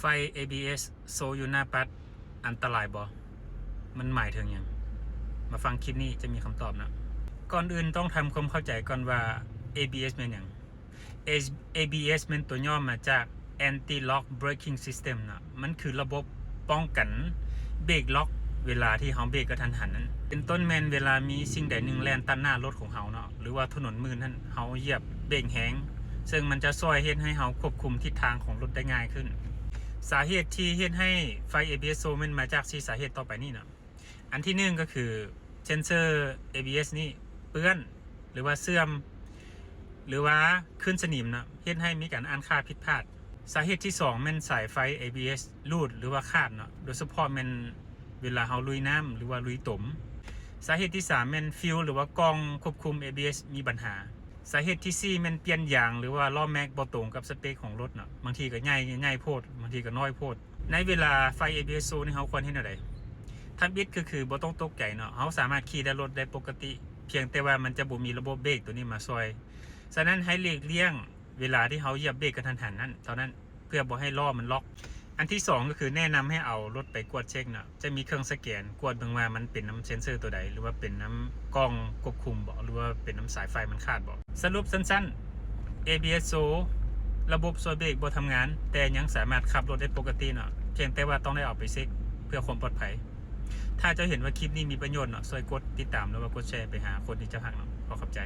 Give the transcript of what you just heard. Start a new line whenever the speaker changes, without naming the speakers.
ไฟ ABS โซอยู่หน้าปัดอันตรายบ่มันหมายถึงหยังมาฟังคลิปนี้จะมีคำตอบนะก่อนอื่นต้องทำความเข้าใจก่อนว่า ABS เป็นหยัง ABS เป็นตัวย่อมาจาก Anti Lock Braking System นะมันคือระบบป้องกันเบรกล็อกเวลาที่เฮาเบรกกระทันหันนั้นเป็นต้นแมนเวลามีสิ่งใดหนึ่งแล่นตัดหน้ารถของเฮาเนาะหรือว่าถนนมืดนั้นเฮาเหยียบเบรกแฮงซึ่งมันจะช่วยเฮ็ดให้เฮาควบคุมทิศทางของรถได้ง่ายขึ้นสาเหตุที่เฮ็ดให้ไฟ ABS โซมันมาจาก4สาเหตุต่อไปนี้นะอันที่1ก็คือเซนเซอร์ ABS นี่เปื้อนหรือว่าเสื่อมหรือว่าขึ้นสนิมนะเฮ็ดให้มีการอ่านค่าผิดพลาดสาเหตุที่2แม่นสายไฟ ABS รูดหรือว่าขาดเนาะโดยเฉพาะแม่นเวลาเฮาลุยน้ำหรือว่าลุยตมสาเหตุที่3แม่นฟิวหรือว่ากล้องควบคุม ABS มีปัญหาสาเหตุที่4แม่นเปลี่ยนยางหรือว่าล้อแม็กบ่ตรงกับสเปคของรถเนาะบางทีก็ใหญ่โพดบางทีก็น้อยโพดในเวลาไฟ ABS โซนี่เฮาควรเฮ็ดจังได๋ทับอิดก็คือบ่ต้องตกใจเนาะเฮาสามารถขี่ได้รถได้ปกติเพียงแต่ว่ามันจะบ่มีระบบเบรกตัวนี้มาช่วยฉะนั้นให้หลีกเลี่ยงเวลาที่เฮาเหยียบเบรกกระทันหันนั้นเท่านั้นเพื่อบ่ให้ล้อมันล็อกอันที่2ก็คือแนะนำให้เอารถไปกวดเช็คเนาะจะมีเครื่องสแกนกวดเบิ่งว่ามันเป็นน้ำเซ็นเซอร์ตัวใดหรือว่าเป็นน้ำกล้องควบคุมบ่หรือว่าเป็นน้ำสายไฟมันขาดบ่สรุปสั้นๆ ABS โซระบบช่วยเบรกบ่ทำงานแต่ยังสามารถขับรถได้ปกติเนาะเพียงแต่ว่าต้องได้เอาไปเช็คเพื่อความปลอดภัยถ้าเจ้าเห็นว่าคลิปนี้มีประโยชน์เนาะช่วยกดติดตามแล้วก็กดแชร์ไปหาคนที่เจ้าฮักเนาะขอขอบใจ